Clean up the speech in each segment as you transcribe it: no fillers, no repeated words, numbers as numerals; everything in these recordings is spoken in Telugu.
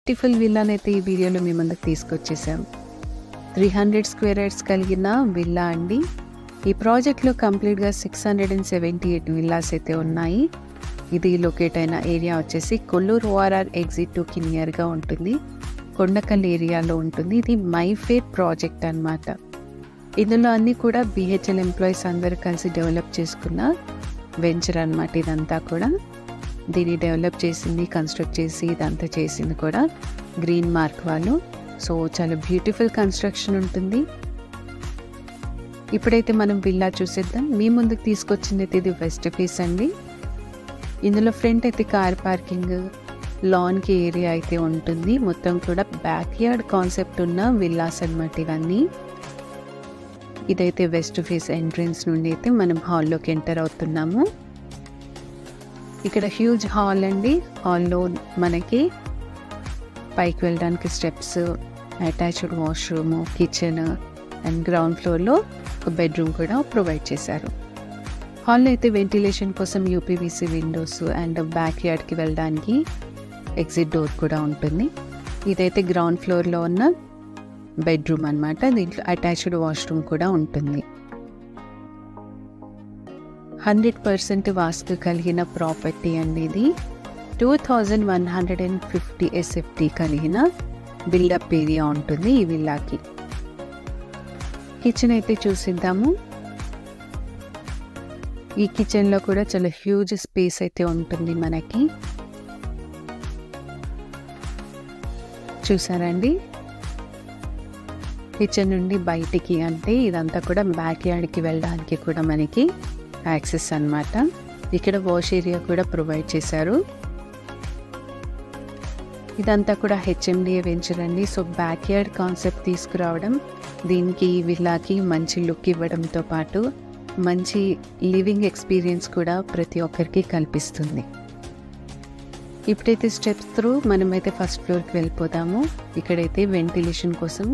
బ్యూటిఫుల్ విల్లానైతే ఈ వీడియోలో మీ ముందుకు తీసుకొచ్చేసాం. 300 స్క్వేర్ యార్డ్స్ కలిగిన విల్లా అండి. ఈ ప్రాజెక్ట్లో కంప్లీట్గా 678 విల్లాస్ అయితే ఉన్నాయి. ఇది లొకేట్ అయిన ఏరియా వచ్చేసి కొల్లూరు ORR ఎగ్జిట్ 2కి నియర్గా ఉంటుంది. కొండకల్ ఏరియాలో ఉంటుంది. ఇది మైఫేర్ ప్రాజెక్ట్ అన్నమాట. ఇందులో అన్నీ కూడా BHL ఎంప్లాయీస్ అందరూ కలిసి డెవలప్ చేసుకున్న వెంచర్ అన్నమాట. ఇదంతా కూడా దీన్ని డెవలప్ చేసింది, కన్స్ట్రక్ట్ చేసి ఇదంతా చేసింది కూడా గ్రీన్ మార్క్ వాళ్ళు. సో చాలా బ్యూటిఫుల్ కన్స్ట్రక్షన్ ఉంటుంది. ఇప్పుడైతే మనం విల్లా చూసేద్దాం. మీ ముందుకు తీసుకొచ్చింది అయితే ఇది వెస్ట్ ఫేస్ అండి. ఇందులో ఫ్రంట్ అయితే కార్ పార్కింగ్, లాన్కి ఏరియా అయితే ఉంటుంది. మొత్తం కూడా బ్యాక్ యార్డ్ కాన్సెప్ట్ ఉన్న విల్లాస్ అన్నమాట ఇవన్నీ. ఇదైతే వెస్ట్ ఫేస్ ఎంట్రన్స్ నుండి అయితే మనం హాల్లోకి ఎంటర్ అవుతున్నాము. ఇక్కడ హ్యూజ్ హాల్ అండి. హాల్లో మనకి పైకి వెళ్ళడానికి steps, attached washroom, kitchen and ground ఫ్లోర్లో ఒక బెడ్రూమ్ కూడా ప్రొవైడ్ చేశారు. హాల్లో అయితే వెంటిలేషన్ కోసం UPVC విండోస్ అండ్ బ్యాక్ యార్డ్కి వెళ్ళడానికి ఎగ్జిట్ డోర్ కూడా ఉంటుంది. ఇదైతే గ్రౌండ్ ఫ్లోర్లో ఉన్న బెడ్రూమ్ అన్నమాట. దీంట్లో అటాచ్డ్ వాష్రూమ్ కూడా ఉంటుంది. 100% వాస్తు కలిగిన ప్రాపర్టీ అండి ఇది. 2150 SFT కలిగిన బిల్డప్ ఏరియా ఉంటుంది ఈ విల్లాకి. కిచెన్ అయితే చూసిద్దాము. ఈ కిచెన్లో కూడా చాలా హ్యూజ్ స్పేస్ అయితే ఉంటుంది మనకి. చూసారండి, కిచెన్ నుండి బయటికి అంటే ఇదంతా కూడా బ్యాక్ యార్డ్కి వెళ్ళడానికి కూడా మనకి యాక్సెస్ అన్నమాట. ఇక్కడ వాష్ ఏరియా కూడా ప్రొవైడ్ చేశారు. ఇదంతా కూడా HMDA వెంచర్ అండి. సో బ్యాక్ యార్డ్ కాన్సెప్ట్ తీసుకురావడం దీనికి ఈ విల్లాకి మంచి లుక్ ఇవ్వడంతో పాటు మంచి లివింగ్ ఎక్స్పీరియన్స్ కూడా ప్రతి ఒక్కరికి కల్పిస్తుంది. ఇప్పుడైతే స్టెప్స్ త్రూ మనమైతే ఫస్ట్ ఫ్లోర్కి వెళ్ళిపోతాము. ఇక్కడైతే వెంటిలేషన్ కోసం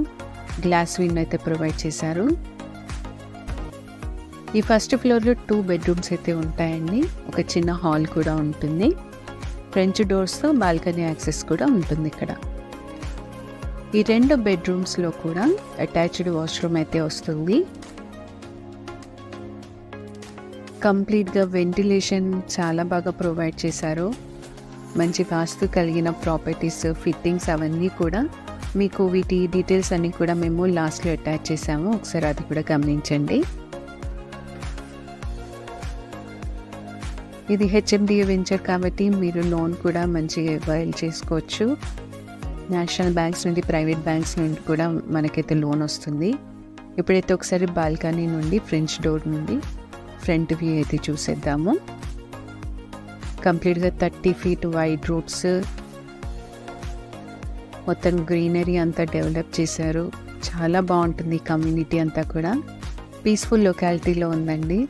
గ్లాస్ విండో అయితే ప్రొవైడ్ చేశారు. ఈ ఫస్ట్ ఫ్లోర్లో 2 బెడ్రూమ్స్ అయితే ఉంటాయండి. ఒక చిన్న హాల్ కూడా ఉంటుంది. ఫ్రెంచ్ డోర్స్తో బాల్కనీ యాక్సెస్ కూడా ఉంటుంది ఇక్కడ. ఈ 2 బెడ్రూమ్స్లో కూడా అటాచ్డ్ వాష్రూమ్ అయితే వస్తుంది. కంప్లీట్గా వెంటిలేషన్ చాలా బాగా ప్రొవైడ్ చేశారు. మంచి వాస్తు కలిగిన ప్రాపర్టీస్, ఫిట్టింగ్స్ అవన్నీ కూడా మీకు వీటి డీటెయిల్స్ అన్నీ కూడా మేము లాస్ట్లో అటాచ్ చేసాము. ఒకసారి అది కూడా గమనించండి. ఇది HMDA వెంచర్ కాబట్టి మీరు లోన్ కూడా మంచిగా అవైల్ చేసుకోవచ్చు. నేషనల్ బ్యాంక్స్ నుండి, ప్రైవేట్ బ్యాంక్స్ నుండి కూడా మనకైతే లోన్ వస్తుంది. ఇప్పుడైతే ఒకసారి బాల్కనీ నుండి, ఫ్రెంచ్ డోర్ నుండి ఫ్రంట్ వ్యూ అయితే చూసేద్దాము. కంప్లీట్గా 30 feet వైడ్ రోడ్స్, మొత్తం గ్రీనరీ అంతా డెవలప్ చేశారు. చాలా బాగుంటుంది కమ్యూనిటీ అంతా కూడా. పీస్ఫుల్ లొకాలిటీలో ఉందండి.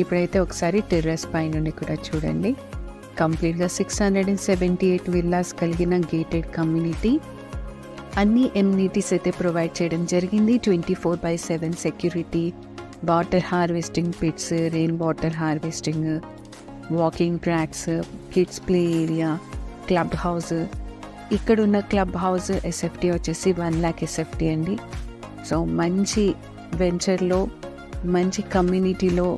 ఇప్పుడైతే ఒకసారి టెర్రస్ పై నుండి కూడా చూడండి. కంప్లీట్గా 678 విల్లాస్ కలిగిన గేటెడ్ కమ్యూనిటీ. అన్ని ఎమ్యూనిటీస్ అయితే ప్రొవైడ్ చేయడం జరిగింది. 24/7 security, water harvesting pits, rain water harvesting, walking tracks, kids play area, club house. ఇక్కడున్న క్లబ్ హౌస్ SFT వచ్చేసి 1 lakh SFT అండి. సో మంచి వెంచర్లో, మంచి కమ్యూనిటీలో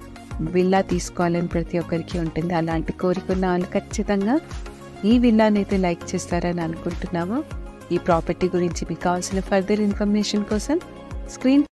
విల్లా తీసుకోవాలని ప్రతి ఒక్కరికి ఉంటుంది. అలాంటి కోరిక ఉన్న వాళ్ళు ఖచ్చితంగా ఈ విల్లాని అయితే లైక్ చేస్తారని అనుకుంటున్నాము. ఈ ప్రాపర్టీ గురించి మీకు కావాల్సిన ఫర్దర్ ఇన్ఫర్మేషన్ కోసం స్క్రీన్